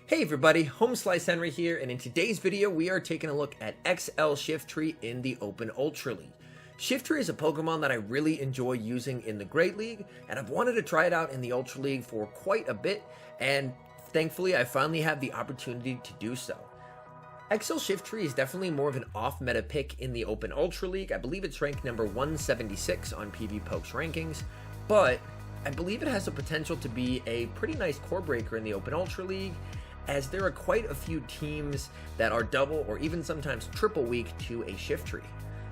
Hey everybody, HomeSliceHenry here, and in today's video we are taking a look at XL SHIFTRY in the Open Ultra League. SHIFTRY is a Pokemon that I really enjoy using in the Great League, and I've wanted to try it out in the Ultra League for quite a bit, and thankfully I finally have the opportunity to do so. XL SHIFTRY is definitely more of an off-meta pick in the Open Ultra League. I believe it's ranked number 176 on PvPoke's rankings, but I believe it has the potential to be a pretty nice core breaker in the Open Ultra League, as there are quite a few teams that are double or even sometimes triple weak to a SHIFTRY.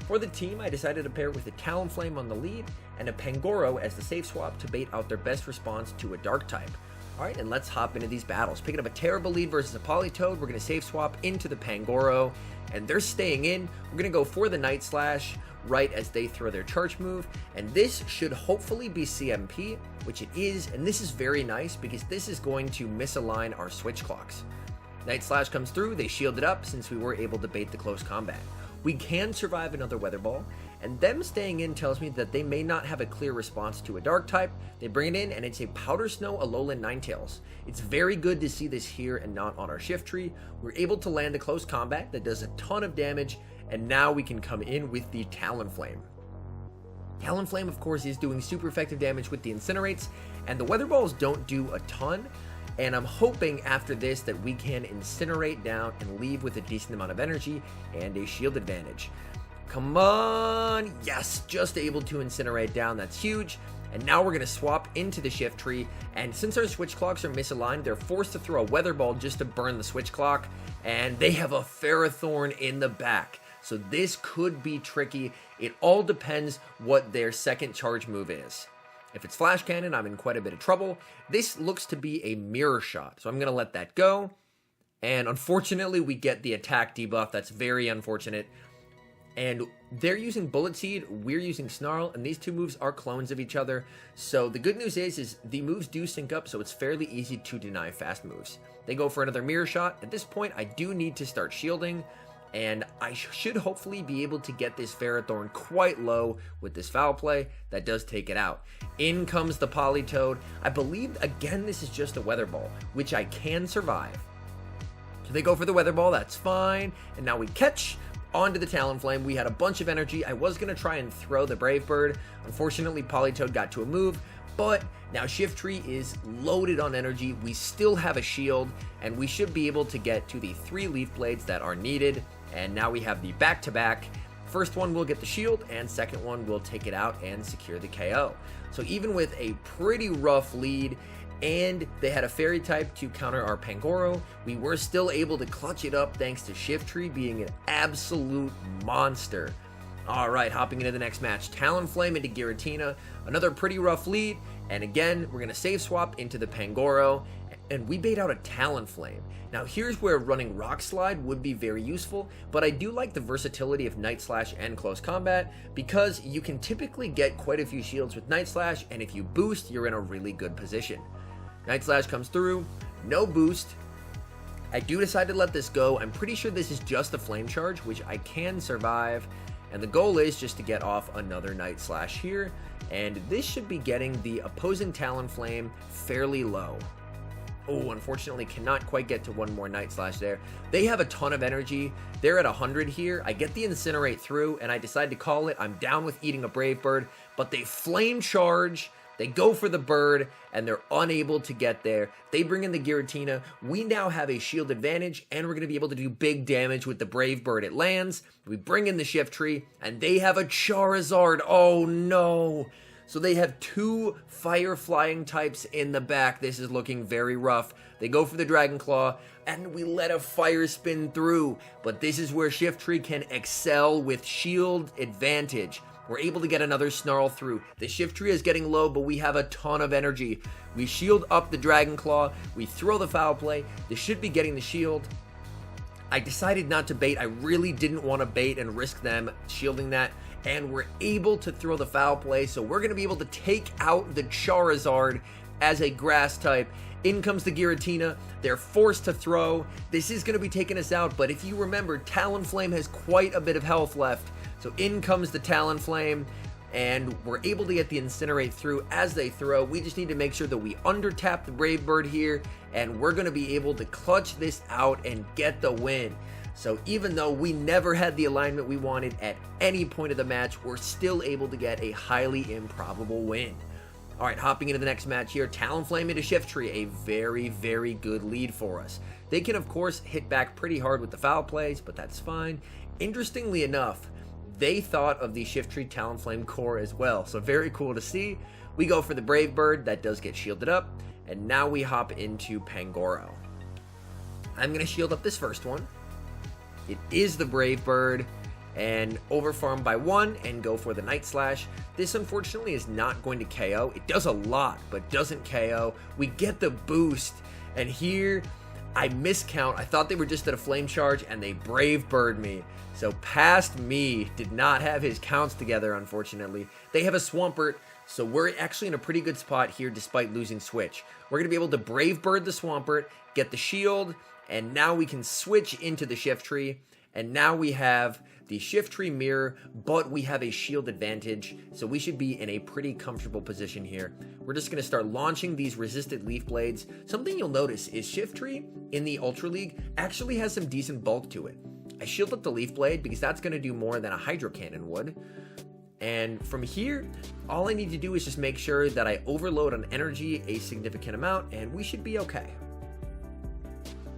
For the team, I decided to pair with a Talonflame on the lead and a Pangoro as the safe swap to bait out their best response to a dark type. Alright, and let's hop into these battles. Picking up a terrible lead versus a Politoed, we're going to safe swap into the Pangoro, and they're staying in. We're going to go for the Night Slash right as they throw their charge move, and this should hopefully be CMP, which it is, and this is very nice because this is going to misalign our switch clocks. Night Slash comes through, they shield it up since we were able to bait the close combat. We can survive another Weather Ball, and them staying in tells me that they may not have a clear response to a dark type. They bring it in, and it's a Powder Snow alolan Ninetales. It's very good to see this here and not on our SHIFTRY. We're able to land a close combat that does a ton of damage, and now we can come in with the Talonflame. Talonflame, of course, is doing super effective damage with the Incinerates, and the Weather Balls don't do a ton, and I'm hoping after this that we can Incinerate down and leave with a decent amount of energy and a shield advantage. Come on! Yes, just able to Incinerate down, that's huge. And now we're going to swap into the SHIFTRY, and since our switch clocks are misaligned, they're forced to throw a Weather Ball just to burn the switch clock, and they have a Ferrothorn in the back. So this could be tricky. It all depends what their second charge move is. If it's Flash Cannon, I'm in quite a bit of trouble. This looks to be a Mirror Shot, so I'm going to let that go. And unfortunately, we get the attack debuff. That's very unfortunate. And they're using Bullet Seed, we're using Snarl, and these two moves are clones of each other. So the good news is the moves do sync up, so it's fairly easy to deny fast moves. They go for another Mirror Shot. At this point, I do need to start shielding, and I should hopefully be able to get this Ferrothorn quite low with this foul play. That does take it out. In comes the Politoed. I believe, again, this is just a Weather Ball, which I can survive. So they go for the Weather Ball, that's fine. And now we catch onto the Talonflame. We had a bunch of energy. I was going to try and throw the Brave Bird. Unfortunately, Politoed got to a move, but now SHIFTRY is loaded on energy. We still have a shield, and we should be able to get to the 3 Leaf Blades that are needed. And now we have the back-to-back. First one will get the shield, and second one will take it out and secure the KO. So even with a pretty rough lead, and they had a Fairy type to counter our Pangoro, we were still able to clutch it up thanks to SHIFTRY being an absolute monster. Alright, hopping into the next match. Talonflame into Giratina. Another pretty rough lead, and again, we're going to save swap into the Pangoro, and we bait out a Talonflame. Now here's where running Rock Slide would be very useful, but I do like the versatility of Night Slash and Close Combat, because you can typically get quite a few shields with Night Slash, and if you boost, you're in a really good position. Night Slash comes through, no boost. I do decide to let this go. I'm pretty sure this is just a Flame Charge, which I can survive, and the goal is just to get off another Night Slash here, and this should be getting the opposing Talonflame fairly low. Oh, unfortunately cannot quite get to one more Night Slash there. They have a ton of energy. They're at 100 here. I get the Incinerate through, and I decide to call it. I'm down with eating a Brave Bird, but they Flame Charge. They go for the bird, and they're unable to get there. They bring in the Giratina. We now have a shield advantage, and we're going to be able to do big damage with the Brave Bird. It lands. We bring in the SHIFTRY, and they have a Charizard. Oh, no. So they have 2 fire flying types in the back. This is looking very rough. They go for the Dragon Claw, and we let a Fire Spin through. But this is where SHIFTRY can excel with shield advantage. We're able to get another Snarl through. The SHIFTRY is getting low, but we have a ton of energy. We shield up the Dragon Claw. We throw the foul play. This should be getting the shield. I decided not to bait. I really didn't want to bait and risk them shielding that. And we're able to throw the foul play, so we're going to be able to take out the Charizard as a grass type. In comes the Giratina. They're forced to throw. This is going to be taking us out, but if you remember, Talonflame has quite a bit of health left. So in comes the Talonflame. and we're able to get the Incinerate through as they throw. We just need to make sure that we under-tap the Brave Bird here, and we're going to be able to clutch this out and get the win. So even though we never had the alignment we wanted at any point of the match, we're still able to get a highly improbable win. Alright, hopping into the next match here, Talonflame into Shiftry, a very, very good lead for us. They can of course hit back pretty hard with the foul plays, but that's fine. Interestingly enough, they thought of the Shiftry Talonflame core as well, so very cool to see. We go for the Brave Bird, that does get shielded up, and now we hop into Pangoro. I'm going to shield up this first one. It is the Brave Bird, and overfarm by 1 and go for the Night Slash. This unfortunately is not going to KO. It does a lot, but doesn't KO. We get the boost, and here I miscount. I thought they were just at a Flame Charge, and they Brave Bird me. So past me did not have his counts together, unfortunately. They have a Swampert, so we're actually in a pretty good spot here despite losing Switch. We're going to be able to Brave Bird the Swampert, get the shield, and now we can switch into the Shiftry, and now we have the Shiftry mirror, but we have a shield advantage, so we should be in a pretty comfortable position here. We're just going to start launching these resisted leaf blades. Something you'll notice is Shiftry in the Ultra League actually has some decent bulk to it. I shield up the leaf blade because that's going to do more than a Hydro Cannon would. And from here, all I need to do is just make sure that I overload on energy a significant amount, and we should be okay.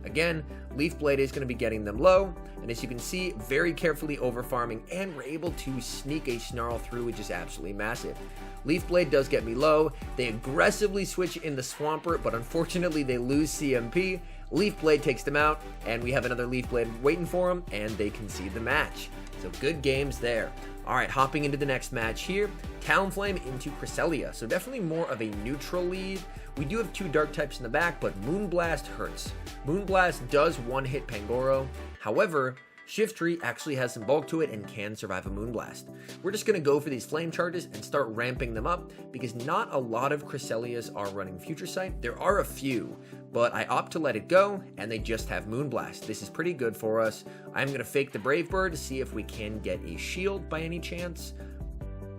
Again, Leaf Blade is going to be getting them low, and as you can see, very carefully overfarming, and we're able to sneak a Snarl through, which is absolutely massive. Leaf Blade does get me low. They aggressively switch in the Swampert, but unfortunately they lose CMP. Leaf Blade takes them out, and we have another Leaf Blade waiting for them, and they concede the match. So good games there. Alright, hopping into the next match here, Talonflame into Cresselia. So definitely more of a neutral lead. We do have 2 dark types in the back, but Moonblast hurts. Moonblast does one-hit Pangoro. However, Shiftry actually has some bulk to it and can survive a Moonblast. We're just going to go for these Flame Charges and start ramping them up because not a lot of Cresselias are running Future Sight. There are a few, but I opt to let it go and they just have Moonblast. This is pretty good for us. I'm going to fake the Brave Bird to see if we can get a shield by any chance.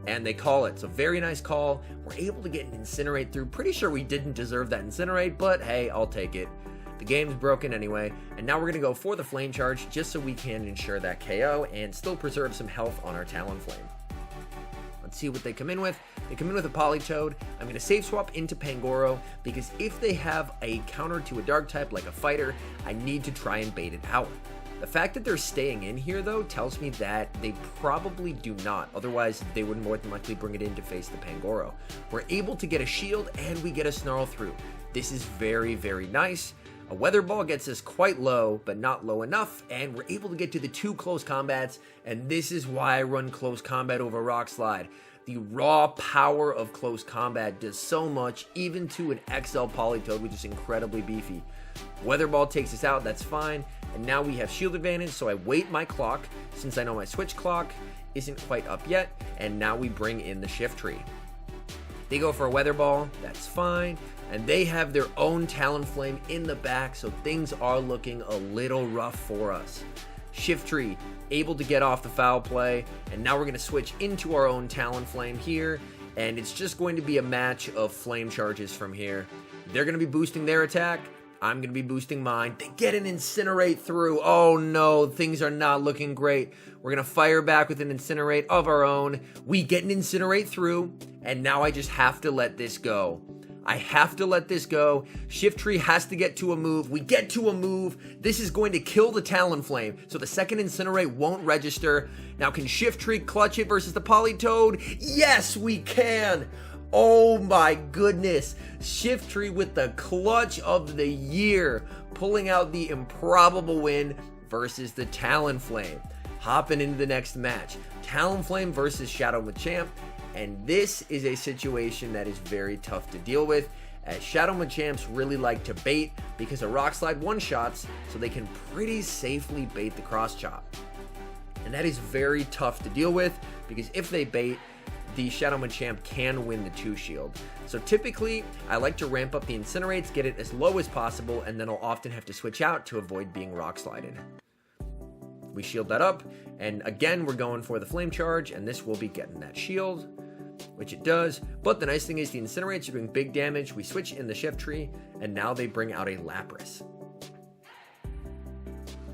And they call it, so very nice call. We're able to get an Incinerate through. Pretty sure we didn't deserve that Incinerate, but hey, I'll take it. The game's broken anyway, and now we're going to go for the Flame Charge just so we can ensure that KO and still preserve some health on our Talonflame. Let's see what they come in with. They come in with a Politoed. I'm going to save swap into Pangoro because if they have a counter to a Dark type like a Fighter, I need to try and bait it out. The fact that they're staying in here though tells me that they probably do not, otherwise they would more than likely bring it in to face the Pangoro. We're able to get a shield and we get a Snarl through. This is very, very nice. A Weather Ball gets us quite low, but not low enough, and we're able to get to the 2 close combats, and this is why I run close combat over Rock Slide. The raw power of close combat does so much, even to an XL Politoed, which is incredibly beefy. Weather Ball takes us out, that's fine, and now we have shield advantage, so I wait my clock, since I know my switch clock isn't quite up yet, and now we bring in the Shiftry. They go for a Weather Ball, that's fine, and they have their own Talonflame in the back, so things are looking a little rough for us. Shiftry able to get off the foul play, and now we're going to switch into our own Talonflame here, and it's just going to be a match of Flame Charges from here. They're going to be boosting their attack, I'm going to be boosting mine. They get an Incinerate through. Oh no, things are not looking great. We're going to fire back with an Incinerate of our own. We get an Incinerate through, and now I just have to let this go. I have to let this go. Shiftry has to get to a move. We get to a move. This is going to kill the Talonflame, so the second Incinerate won't register. Now, can Shiftry clutch it versus the Politoed? Yes, we can. Oh my goodness. Shiftry with the clutch of the year, pulling out the improbable win versus the Talonflame. Hopping into the next match. Talonflame versus Shadow Machamp. And this is a situation that is very tough to deal with, as Shadow Machamps really like to bait because of Rock Slide one-shots, so they can pretty safely bait the Cross Chop. And that is very tough to deal with, because if they bait, the Shadow Machamp can win the 2-shield. So typically, I like to ramp up the Incinerates, get it as low as possible, and then I'll often have to switch out to avoid being Rock Slided. We shield that up, and again, we're going for the Flame Charge, and this will be getting that shield. which it does, but the nice thing is the Incinerates are doing big damage. We switch in the Shiftry, and now they bring out a Lapras.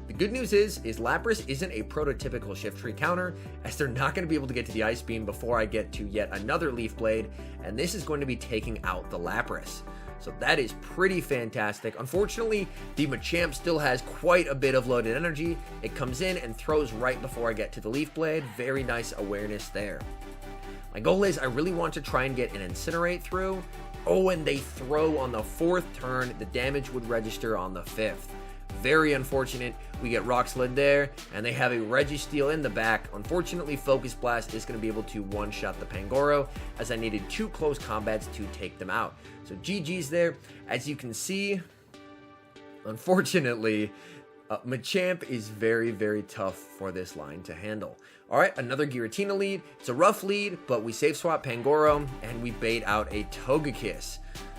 The good news is Lapras isn't a prototypical Shiftry counter, as they're not going to be able to get to the Ice Beam before I get to yet another Leaf Blade, and this is going to be taking out the Lapras. So that is pretty fantastic. Unfortunately, the Machamp still has quite a bit of loaded energy. It comes in and throws right before I get to the Leaf Blade. Very nice awareness there. My goal is I really want to try and get an Incinerate through. Oh, and they throw on the 4th turn. The damage would register on the 5th. Very unfortunate. We get Rock Slid there, and they have a Registeel in the back. Unfortunately, Focus Blast is going to be able to one-shot the Pangoro, as I needed 2 close combats to take them out. So GG's there. As you can see, unfortunately, Machamp is very, very tough for this line to handle. All right, another Giratina lead. It's a rough lead, but we safe swap Pangoro, and we bait out a Togekiss.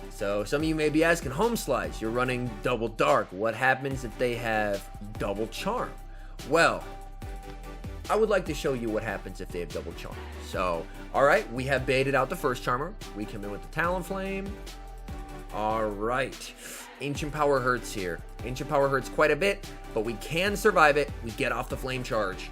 So some of you may be asking, HomeSlice, you're running Double Dark. What happens if they have Double Charm? Well, I would like to show you what happens if they have Double Charm. So, all right, we have baited out the first Charmer. We come in with the Talonflame. All right, Ancient Power hurts here. Ancient Power hurts quite a bit, but we can survive it. We get off the Flame Charge.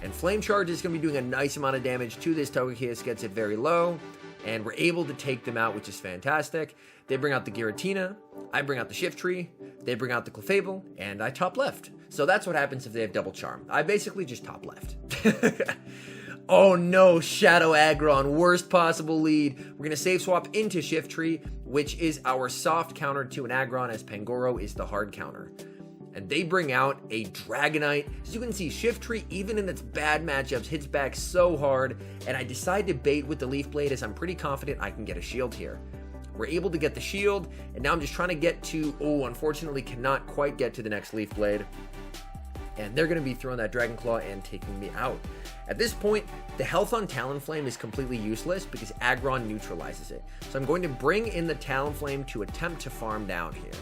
And Flame Charge is going to be doing a nice amount of damage to this Togekiss, gets it very low. And we're able to take them out, which is fantastic. They bring out the Giratina, I bring out the Shiftry, they bring out the Clefable, and I top left. So that's what happens if they have Double Charm. I basically just top left. Oh no, Shadow Agron, worst possible lead. We're going to save swap into Shiftry, which is our soft counter to an Agron, as Pangoro is the hard counter. And they bring out a Dragonite. As you can see, Shiftry, even in its bad matchups, hits back so hard, and I decide to bait with the Leaf Blade, as I'm pretty confident I can get a shield here. We're able to get the shield, and now I'm just trying to get to, oh, unfortunately cannot quite get to the next Leaf Blade. And they're going to be throwing that Dragon Claw and taking me out. At this point, the health on Talonflame is completely useless because Agron neutralizes it. So I'm going to bring in the Talonflame to attempt to farm down here.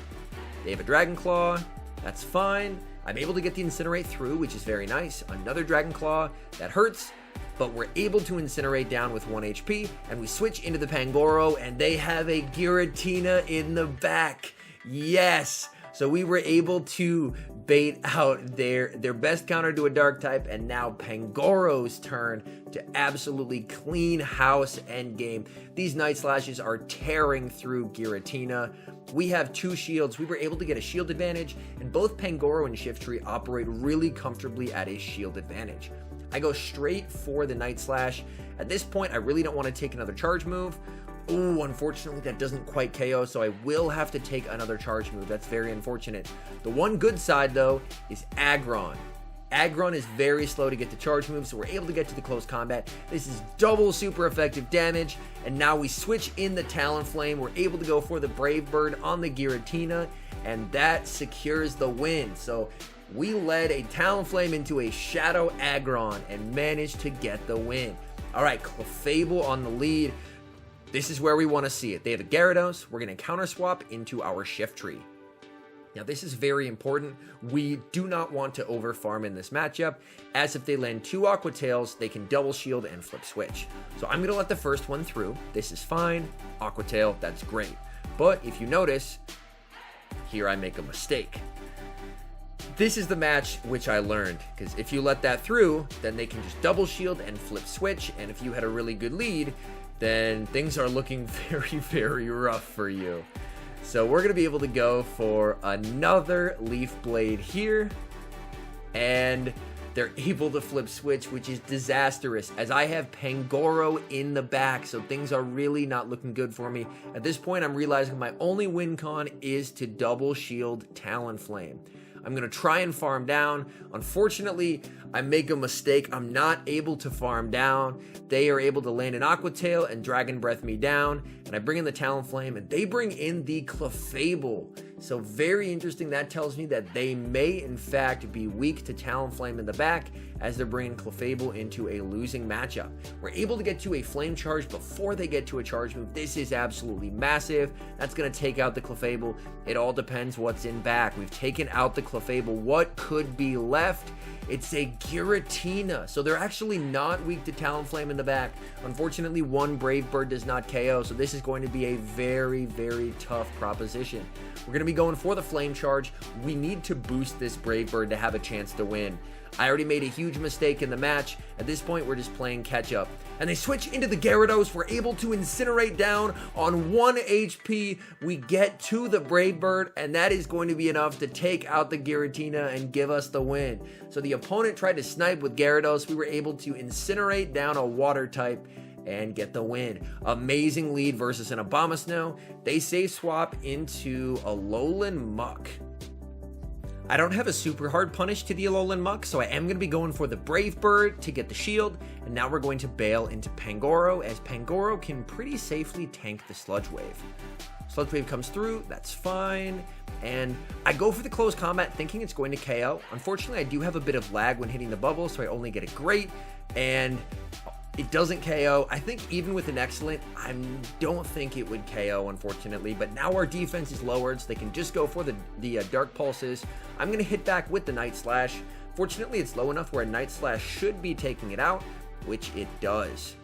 They have a Dragon Claw. That's fine. I'm able to get the Incinerate through, which is very nice. Another Dragon Claw. That hurts, but we're able to Incinerate down with 1 HP, and we switch into the Pangoro, and they have a Giratina in the back. Yes! So we were able to bait out their best counter to a Dark type, and now Pangoro's turn to absolutely clean house endgame. These Night Slashes are tearing through Giratina. We have 2 shields. We were able to get a shield advantage, and both Pangoro and Shiftry operate really comfortably at a shield advantage. I go straight for the Night Slash. At this point, I really don't want to take another charge move. Ooh, unfortunately, that doesn't quite KO, so I will have to take another charge move. That's very unfortunate. The one good side, though, is Agron. Agron is very slow to get to charge moves, so we're able to get to the close combat. This is double super effective damage, and now we switch in the Talonflame. We're able to go for the Brave Bird on the Giratina, and that secures the win. So we led a Talonflame into a Shadow Agron and managed to get the win. All right, Clefable on the lead. This is where we want to see it. They have a Gyarados. We're going to counter swap into our Shiftry. Now, this is very important. We do not want to over farm in this matchup, as if they land 2 Aqua Tails, they can double shield and flip switch. So I'm going to let the first one through. This is fine. Aqua Tail, that's great. But if you notice, here I make a mistake. This is the match which I learned, because if you let that through, then they can just double shield and flip switch, and if you had a really good lead, then things are looking very, very rough for you. So we're going to be able to go for another Leaf Blade here, and they're able to flip switch, which is disastrous, as I have Pangoro in the back, so things are really not looking good for me. At this point, I'm realizing my only win con is to double shield Talonflame. I'm going to try and farm down. Unfortunately, I make a mistake. I'm not able to farm down. They are able to land an Aqua Tail and Dragon Breath me down, and I bring in the Talonflame, and they bring in the Clefable. So very interesting. That tells me that they may in fact be weak to Talonflame in the back, as they're bringing Clefable into a losing matchup. We're able to get to a Flame Charge before they get to a charge move. This is absolutely massive. That's going to take out the Clefable. It all depends what's in back. We've taken out the Clefable. What could be left? It's a Giratina. So they're actually not weak to Talonflame in the back. Unfortunately, one Brave Bird does not KO, so this is going to be a very, very tough proposition. We're going to be going for the Flame Charge. We need to boost this Brave Bird to have a chance to win. I already made a huge mistake in the match. At this point, we're just playing catch up. And they switch into the Gyarados. We're able to incinerate down on 1 HP. We get to the Brave Bird, and that is going to be enough to take out the Giratina and give us the win. So the opponent tried to snipe with Gyarados. We were able to incinerate down a water type and get the win. Amazing lead versus an Abomasnow. They save swap into a alolan Muck. I don't have a super hard punish to the alolan Muck, so I am going to be going for the Brave Bird to get the shield, and now we're going to bail into Pangoro, as Pangoro can pretty safely tank the Sludge Wave. Sludge Wave comes through, that's fine, and I go for the close combat thinking it's going to KO. Unfortunately, I do have a bit of lag when hitting the bubble, so I only get a great, and it doesn't KO. I think even with an excellent, I don't think it would KO, unfortunately. But now our defense is lowered, so they can just go for the Dark Pulses. I'm going to hit back with the Night Slash. Fortunately, it's low enough where a Night Slash should be taking it out, which it does.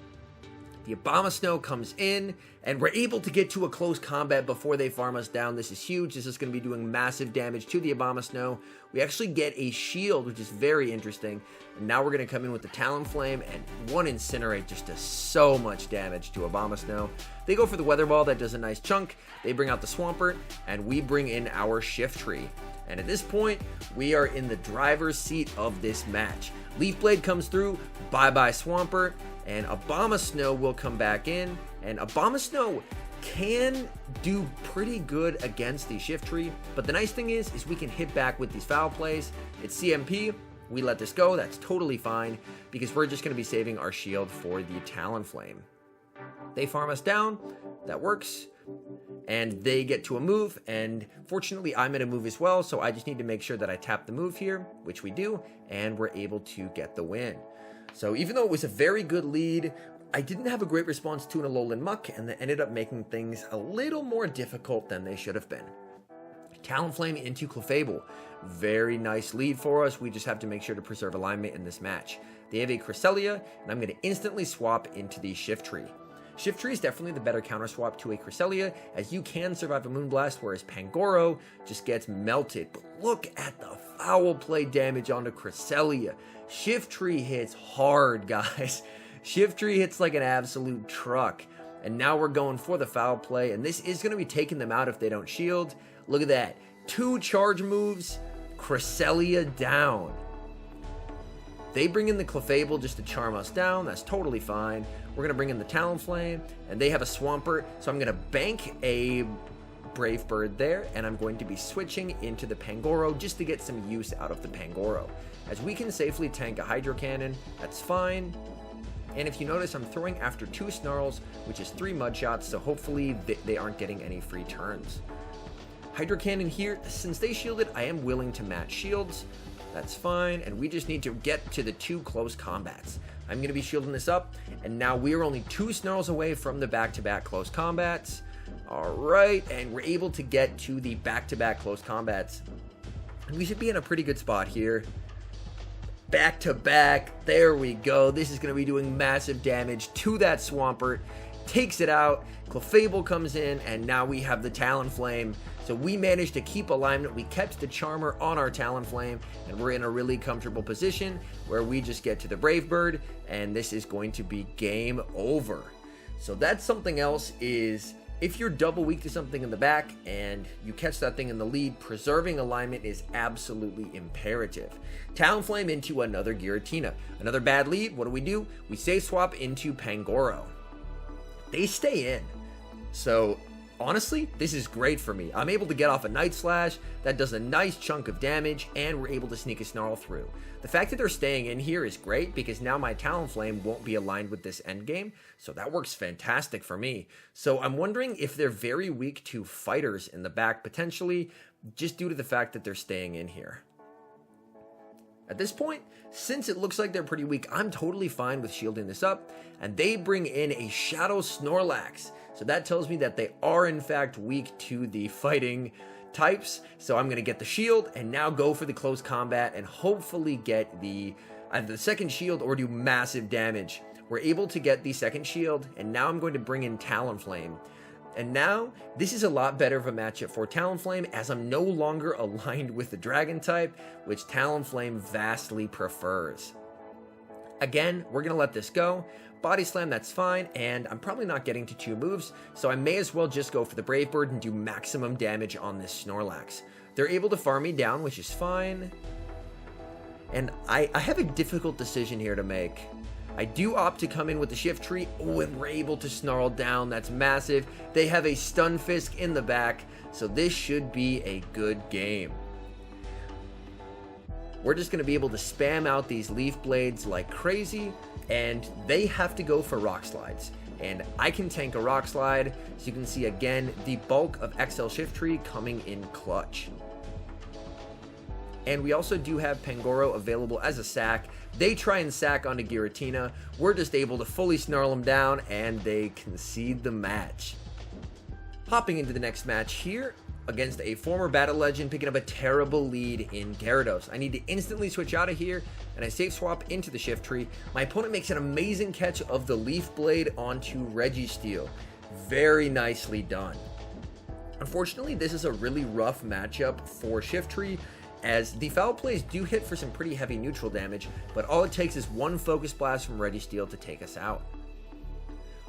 The Abomasnow comes in, and we're able to get to a close combat before they farm us down. This is huge. This is going to be doing massive damage to the Abomasnow. We actually get a shield, which is very interesting. And now we're going to come in with the Talonflame, and one Incinerate just does so much damage to Abomasnow. They go for the Weather Ball. That does a nice chunk. They bring out the Swampert, and we bring in our Shiftry. And at this point, we are in the driver's seat of this match. Leaf Blade comes through. Bye-bye Swampert. And Abomasnow will come back in, and Abomasnow can do pretty good against the Shiftry, but the nice thing is we can hit back with these foul plays. It's CMP, we let this go, that's totally fine, because we're just going to be saving our shield for the Talonflame. They farm us down, that works, and they get to a move, and fortunately I'm in a move as well, so I just need to make sure that I tap the move here, which we do, and we're able to get the win. So even though it was a very good lead, I didn't have a great response to an alolan Muck, and that ended up making things a little more difficult than they should have been. Talonflame into Clefable. Very nice lead for us. We just have to make sure to preserve alignment in this match. They have a Cresselia, and I'm going to instantly swap into the Shiftry. Shiftry is definitely the better counter swap to a Cresselia, as you can survive a Moonblast, whereas Pangoro just gets melted. But look at the foul play damage onto Cresselia. Shiftry hits hard, guys. Shiftry hits like an absolute truck. And now we're going for the foul play, and this is going to be taking them out if they don't shield. Look at that. 2 charge moves, Cresselia down. They bring in the Clefable just to charm us down. That's totally fine. We're going to bring in the Talonflame, and they have a Swampert, so I'm going to bank a Brave Bird there, and I'm going to be switching into the Pangoro just to get some use out of the Pangoro. As we can safely tank a Hydro Cannon, that's fine. And if you notice, I'm throwing after 2 Snarls, which is 3 Mud Shots, so hopefully they aren't getting any free turns. Hydro Cannon here, since they shielded, I am willing to match shields. That's fine, and we just need to get to the 2 close combats. I'm going to be shielding this up, and now we are only 2 Snarls away from the back-to-back close combats. Alright, and we're able to get to the back-to-back close combats. And we should be in a pretty good spot here. Back-to-back, there we go. This is going to be doing massive damage to that Swampert. Takes it out, Clefable comes in, and now we have the Talonflame. So we managed to keep alignment. We kept the Charmer on our Talonflame, and we're in a really comfortable position where we just get to the Brave Bird, and this is going to be game over. So that's something else, is if you're double weak to something in the back and you catch that thing in the lead, preserving alignment is absolutely imperative. Talonflame into another Giratina. Another bad lead, what do? We save swap into Pangoro. They stay in. So honestly, this is great for me. I'm able to get off a Night Slash, that does a nice chunk of damage, and we're able to sneak a Snarl through. The fact that they're staying in here is great, because now my Talonflame won't be aligned with this endgame, so that works fantastic for me. So I'm wondering if they're very weak to fighters in the back, potentially, just due to the fact that they're staying in here. At this point, since it looks like they're pretty weak, I'm totally fine with shielding this up, and they bring in a Shadow Snorlax. So that tells me that they are in fact weak to the fighting types. So I'm going to get the shield and now go for the close combat and hopefully get either the second shield or do massive damage. We're able to get the second shield, and now I'm going to bring in Talonflame. And now, this is a lot better of a matchup for Talonflame, as I'm no longer aligned with the Dragon type, which Talonflame vastly prefers. Again, we're going to let this go. Body Slam, that's fine, and I'm probably not getting to 2 moves, so I may as well just go for the Brave Bird and do maximum damage on this Snorlax. They're able to farm me down, which is fine. And I have a difficult decision here to make. I do opt to come in with the Shiftry. Oh, and we're able to snarl down. That's massive. They have a Stunfisk in the back, so this should be a good game. We're just going to be able to spam out these Leaf Blades like crazy, and they have to go for Rock Slides. And I can tank a Rock Slide, so you can see again the bulk of XL Shiftry coming in clutch. And we also do have Pangoro available as a sack. They try and sack onto Giratina. We're just able to fully snarl them down, and they concede the match. Hopping into the next match here against a former Battle Legend, picking up a terrible lead in Gyarados. I need to instantly switch out of here, and I safe swap into the Shiftry. My opponent makes an amazing catch of the Leaf Blade onto Registeel. Very nicely done. Unfortunately, this is a really rough matchup for Shiftry, as the foul plays do hit for some pretty heavy neutral damage, but all it takes is one Focus Blast from Registeel to take us out.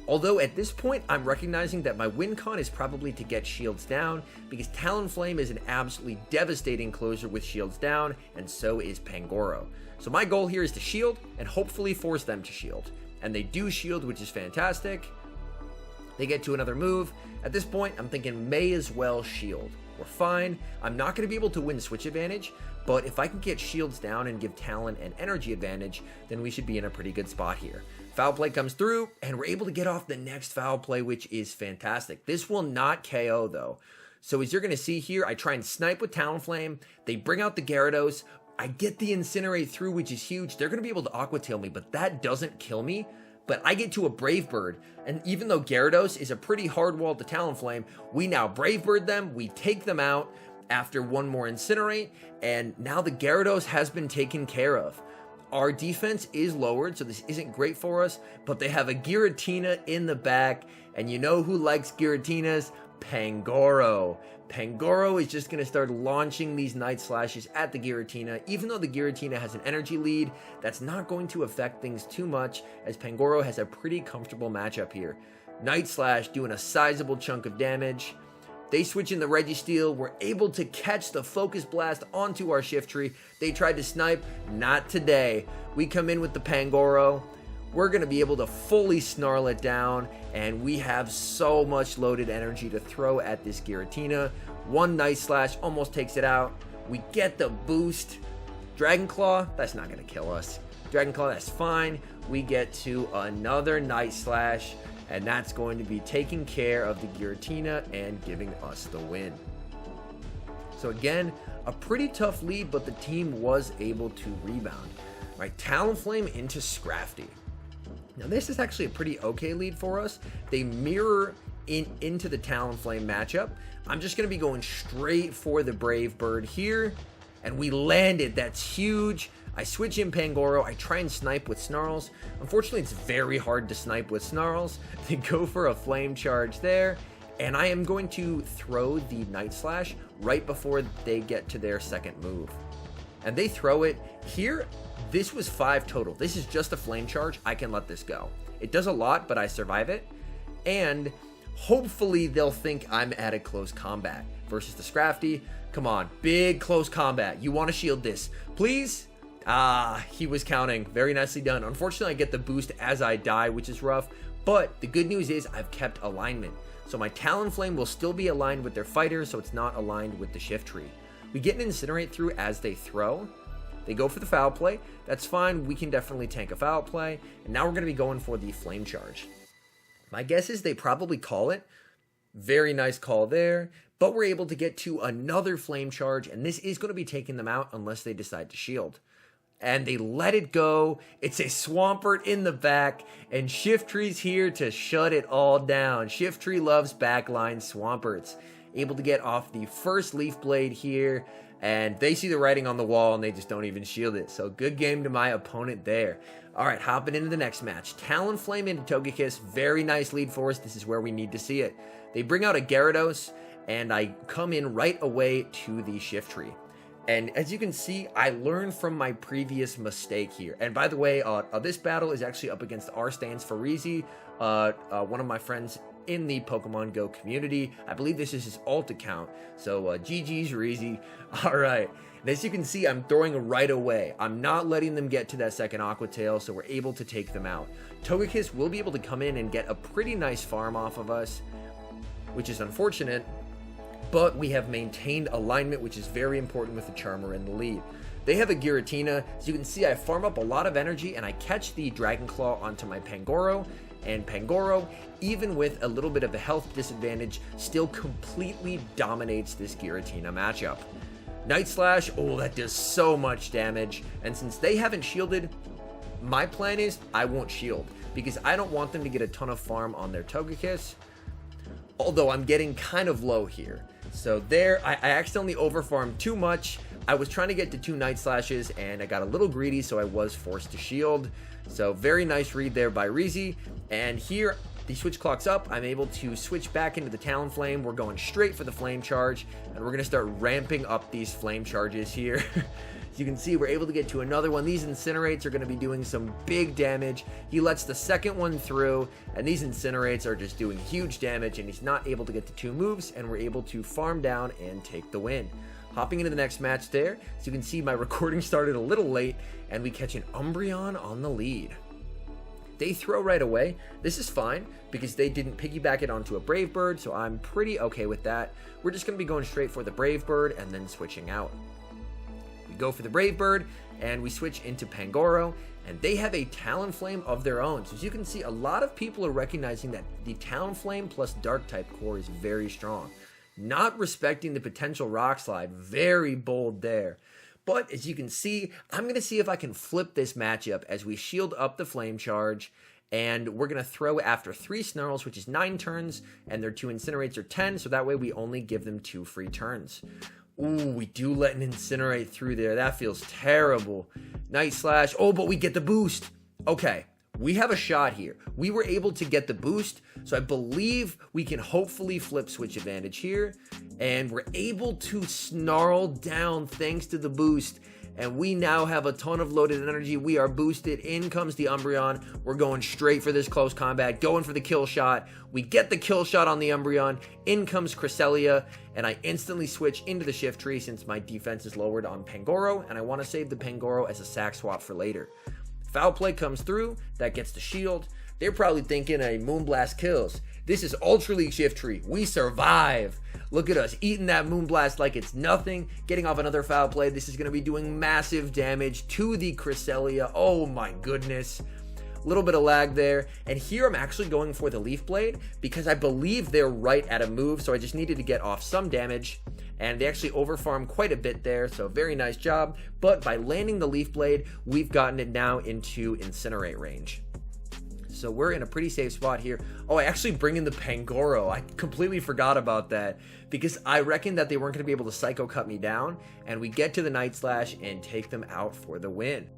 Although at this point, I'm recognizing that my win con is probably to get shields down, because Talonflame is an absolutely devastating closer with shields down, and so is Pangoro. So my goal here is to shield, and hopefully force them to shield. And they do shield, which is fantastic. They get to another move. At this point, I'm thinking may as well shield. We're fine. I'm not going to be able to win switch advantage, but if I can get shields down and give Talon an energy advantage, then we should be in a pretty good spot here. Foul play comes through, and we're able to get off the next foul play, which is fantastic. This will not KO, though. So as you're going to see here, I try and snipe with Talonflame. They bring out the Gyarados. I get the Incinerate through, which is huge. They're going to be able to Aqua Tail me, but that doesn't kill me. But I get to a Brave Bird, and even though Gyarados is a pretty hard wall to Talonflame, we now Brave Bird them, we take them out after one more Incinerate, and now the Gyarados has been taken care of. Our defense is lowered, so this isn't great for us, but they have a Giratina in the back, and you know who likes Giratinas? Pangoro. Pangoro is just going to start launching these Night Slashes at the Giratina. Even though the Giratina has an energy lead, that's not going to affect things too much, as Pangoro has a pretty comfortable matchup here. Night Slash doing a sizable chunk of damage. They switch in the Registeel. We're able to catch the Focus Blast onto our Shiftry. They tried to snipe. Not today. We come in with the Pangoro. We're going to be able to fully snarl it down, and we have so much loaded energy to throw at this Giratina. One Night Slash almost takes it out. We get the boost. Dragon Claw, that's not going to kill us. Dragon Claw, that's fine. We get to another Night Slash, and that's going to be taking care of the Giratina and giving us the win. So again, a pretty tough lead, but the team was able to rebound. All right, Talonflame into Scrafty. Now this is actually a pretty okay lead for us. They mirror into the Talonflame matchup. I'm just going to be going straight for the Brave Bird here, and we landed. That's huge. I switch in Pangoro. I try and snipe with Snarls. Unfortunately, it's very hard to snipe with Snarls. They go for a Flame Charge there, and I am going to throw the Night Slash right before they get to their second move. And they throw it here. This was 5 total. This is just a Flame Charge. I can let this go. It does a lot, but I survive it. And hopefully they'll think I'm at a close combat versus the Scrafty. Come on, big close combat. You want to shield this, please? Ah, he was counting. Very nicely done. Unfortunately, I get the boost as I die, which is rough. But the good news is I've kept alignment. So my Talonflame will still be aligned with their fighter, so it's not aligned with the Shiftry. We get an Incinerate through as they throw. They go for the foul play. That's fine. We can definitely tank a foul play. And now we're going to be going for the Flame Charge. My guess is they probably call it. Very nice call there. but we're able to get to another flame charge, and this is going to be taking them out unless they decide to shield. And they let it go. It's a swampert in the back, and SHIFTRY's here to shut it all down. SHIFTRY loves backline swamperts. Able to get off the first leaf blade here, and they see the writing on the wall and they just don't even shield it. So good game to my opponent there. All right, hopping into the next match. Talonflame into Togekiss. Very nice lead for us. This is where we need to see it. They bring out a Gyarados, and I come in right away to the SHIFTRY. And as you can see, I learned from my previous mistake here. And by the way, this battle is actually up against R stands for reezy, one of my friends in the Pokemon Go community. I believe this is his alt account. So GG's reezy. All right. And as you can see, I'm throwing right away. I'm not letting them get to that second Aqua Tail, so we're able to take them out. Togekiss will be able to come in and get a pretty nice farm off of us, which is unfortunate. But we have maintained alignment, which is very important with the Charmer in the lead. They have a Giratina. As you can see, I farm up a lot of energy, and I catch the Dragon Claw onto my Pangoro. And Pangoro, even with a little bit of a health disadvantage, still completely dominates this Giratina matchup. Night Slash, oh, that does so much damage. And since they haven't shielded, my plan is I won't shield, because I don't want them to get a ton of farm on their Togekiss. Although I'm getting kind of low here. So there, I accidentally overfarmed too much. I was trying to get to 2 Night Slashes, and I got a little greedy, so I was forced to shield. So very nice read there by reezy. And here, the switch clock's up. I'm able to switch back into the Talonflame. We're going straight for the Flame Charge, and we're going to start ramping up these Flame Charges here. As you can see, we're able to get to another one. These Incinerates are going to be doing some big damage. He lets the second one through, and these Incinerates are just doing huge damage, and he's not able to get the 2 moves, and we're able to farm down and take the win. Hopping into the next match there, as you can see, my recording started a little late, and we catch an Umbreon on the lead. They throw right away. This is fine, because they didn't piggyback it onto a Brave Bird, so I'm pretty okay with that. We're just going to be going straight for the Brave Bird, and then switching out. We go for the Brave Bird, and we switch into Pangoro, and they have a Talonflame of their own. So as you can see, a lot of people are recognizing that the Talonflame plus Dark-type core is very strong. Not respecting the potential Rock Slide. Very bold there. But as you can see, I'm going to see if I can flip this matchup as we shield up the Flame Charge, and we're going to throw after 3 Snarls, which is 9 turns, and their 2 Incinerates are 10, so that way we only give them 2 free turns. Ooh, we do let an Incinerate through there. That feels terrible. Night Slash. Oh, but we get the boost. Okay, we have a shot here. We were able to get the boost, so I believe we can hopefully flip switch advantage here. And we're able to snarl down thanks to the boost. And we now have a ton of loaded energy. We are boosted. In comes the Umbreon. We're going straight for this close combat, going for the kill shot. We get the kill shot on the Umbreon. In comes Cresselia, and I instantly switch into the SHIFTRY since my defense is lowered on Pangoro, and I want to save the Pangoro as a sack swap for later. Foul Play comes through. That gets the shield. They're probably thinking a Moonblast kills. This is Ultra League SHIFTRY. We survive. Look at us eating that Moonblast like it's nothing. Getting off another Foul Play. This is going to be doing massive damage to the Cresselia. Oh my goodness. A little bit of lag there. And here I'm actually going for the Leaf Blade because I believe they're right at a move. So I just needed to get off some damage. And they actually overfarm quite a bit there. So very nice job. But by landing the Leaf Blade, we've gotten it now into Incinerate range. So we're in a pretty safe spot here. Oh, I actually bring in the Pangoro. I completely forgot about that because I reckoned that they weren't going to be able to Psycho Cut me down. And we get to the Night Slash and take them out for the win.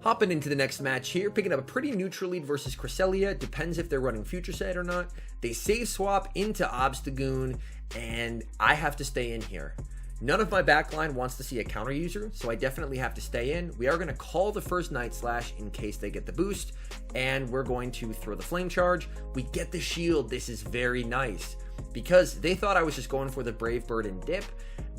Hopping into the next match here, picking up a pretty neutral lead versus Cresselia. Depends if they're running Future Sight or not. They save swap into Obstagoon, and I have to stay in here. None of my backline wants to see a counter user, so I definitely have to stay in. We are going to call the first Night Slash in case they get the boost, and we're going to throw the Flame Charge. We get the shield. This is very nice. Because they thought I was just going for the Brave Bird and dip,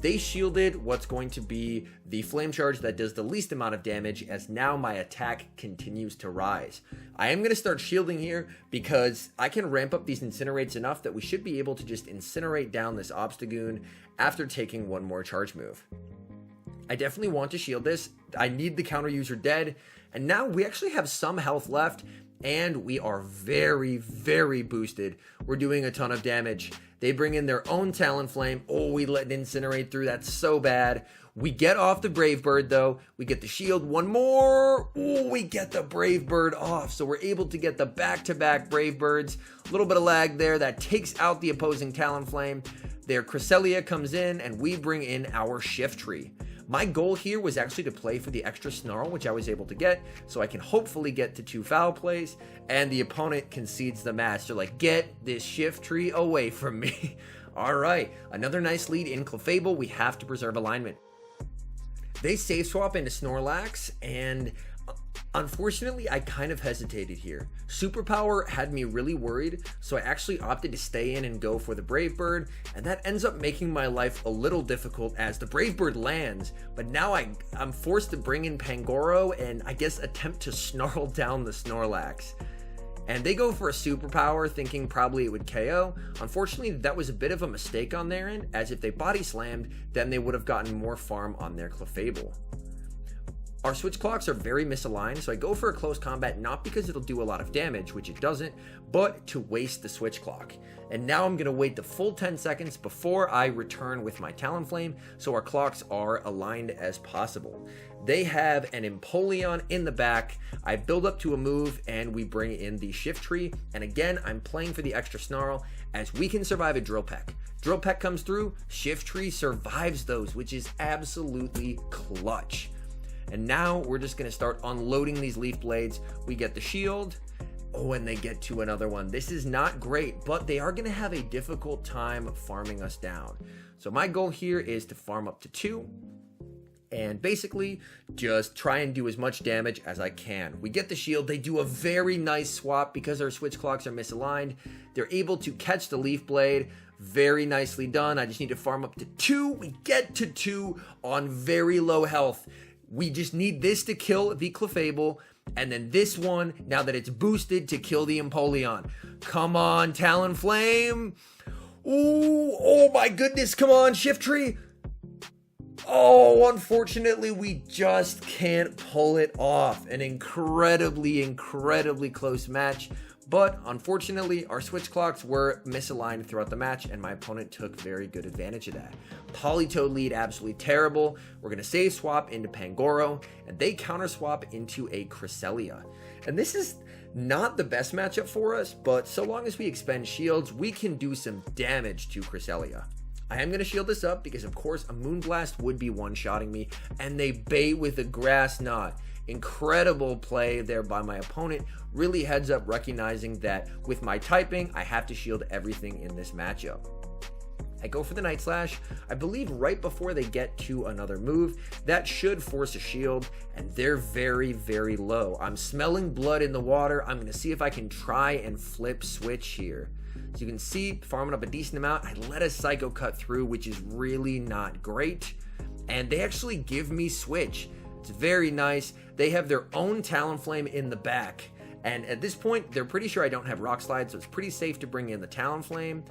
they shielded what's going to be the Flame Charge that does the least amount of damage, as now my attack continues to rise. I am going to start shielding here because I can ramp up these Incinerates enough that we should be able to just incinerate down this Obstagoon after taking one more charge move. I definitely want to shield this. I need the counter user dead, and now we actually have some health left, and we are very, very boosted. We're doing a ton of damage. They bring in their own Talonflame. Oh, we let it incinerate through. That's so bad. We get off the Brave Bird, though. We get the shield. One more. Oh, we get the Brave Bird off. So we're able to get the back-to-back Brave Birds. A little bit of lag there. That takes out the opposing Talonflame. Their Cresselia comes in, and we bring in our Shiftry. My goal here was actually to play for the extra Snarl, which I was able to get, so I can hopefully get to 2 foul plays, and the opponent concedes the match. They're like, get this Shiftry away from me. All right, another nice lead in Clefable. We have to preserve alignment. They save swap into Snorlax, and unfortunately, I kind of hesitated here. Superpower had me really worried, so I actually opted to stay in and go for the Brave Bird, and that ends up making my life a little difficult as the Brave Bird lands, but now I'm forced to bring in Pangoro and I guess attempt to snarl down the Snorlax. And they go for a superpower thinking probably it would KO. Unfortunately, that was a bit of a mistake on their end, as if they body slammed, then they would have gotten more farm on their Clefable. Our switch clocks are very misaligned, so I go for a close combat not because it'll do a lot of damage, which it doesn't, but to waste the switch clock. And now I'm going to wait the full 10 seconds before I return with my Talonflame, so our clocks are aligned as possible. They have an Empoleon in the back. I build up to a move, and we bring in the Shiftry. And again, I'm playing for the extra Snarl, as we can survive a Drill Peck. Drill Peck comes through, Shiftry survives those, which is absolutely clutch. And now we're just going to start unloading these Leaf Blades. We get the shield. Oh, and they get to another one. This is not great, but they are going to have a difficult time farming us down. So my goal here is to farm up to 2. And basically, just try and do as much damage as I can. We get the shield. They do a very nice swap because our switch clocks are misaligned. They're able to catch the Leaf Blade. Very nicely done. I just need to farm up to 2. We get to 2 on very low health. We just need this to kill the Clefable, and then this one, now that it's boosted, to kill the Empoleon. Come on, Talonflame. Ooh, oh my goodness, come on, Shiftry. Oh, unfortunately, we just can't pull it off. An incredibly, incredibly close match. But unfortunately, our switch clocks were misaligned throughout the match, and my opponent took very good advantage of that. Politoed lead, absolutely terrible. We're going to save swap into Pangoro, and they counter swap into a Cresselia. And this is not the best matchup for us, but so long as we expend shields, we can do some damage to Cresselia. I am going to shield this up because, of course, a Moonblast would be one-shotting me, and they bait with a Grass Knot. Incredible play there by my opponent. Really heads up recognizing that with my typing, I have to shield everything in this matchup. I go for the Night Slash, I believe right before they get to another move. That should force a shield, and they're very, very low. I'm smelling blood in the water. I'm going to see if I can try and flip switch here. So you can see, farming up a decent amount, I let a Psycho cut through, which is really not great. And they actually give me switch. It's very nice. They have their own Talonflame in the back. And at this point, they're pretty sure I don't have Rock Slide, so it's pretty safe to bring in the Talonflame.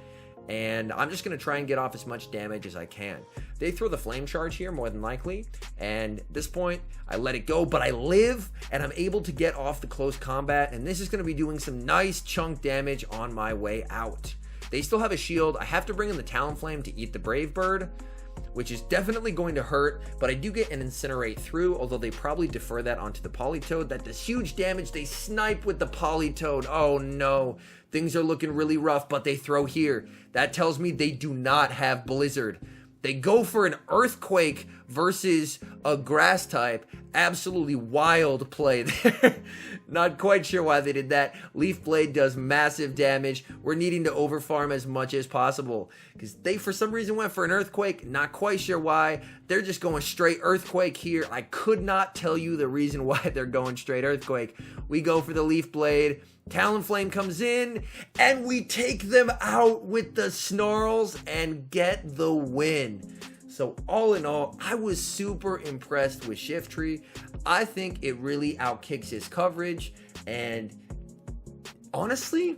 And I'm just going to try and get off as much damage as I can. They throw the Flame Charge here, more than likely. And at this point, I let it go, but I live, and I'm able to get off the close combat. And this is going to be doing some nice chunk damage on my way out. They still have a shield. I have to bring in the Talonflame to eat the Brave Bird, which is definitely going to hurt, but I do get an Incinerate through, although they probably defer that onto the Politoed. That does huge damage. They snipe with the Politoed. Oh no, things are looking really rough, but they throw here. That tells me they do not have Blizzard. They go for an Earthquake versus a Grass type. Absolutely wild play there. Not quite sure why they did that. Leaf Blade does massive damage. We're needing to overfarm as much as possible because they, for some reason, went for an Earthquake. Not quite sure why. They're just going straight Earthquake here. I could not tell you the reason why they're going straight Earthquake. We go for the Leaf Blade. Talonflame comes in, and we take them out with the Snarls and get the win. So all in all, I was super impressed with Shiftry. I think it really outkicks his coverage, and honestly,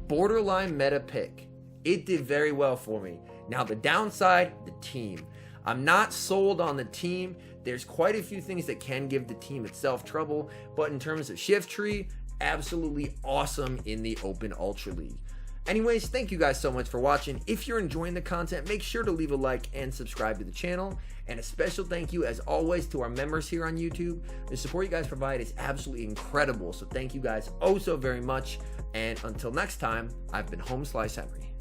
borderline meta pick. It did very well for me. Now the downside, the team. I'm not sold on the team. There's quite a few things that can give the team itself trouble, but in terms of Shiftry, absolutely awesome in the Open Ultra League. Anyways, thank you guys so much for watching. If you're enjoying the content, make sure to leave a like and subscribe to the channel. And a special thank you, as always, to our members here on YouTube. The support you guys provide is absolutely incredible. So thank you guys oh so very much. And until next time, I've been HomeSliceHenry.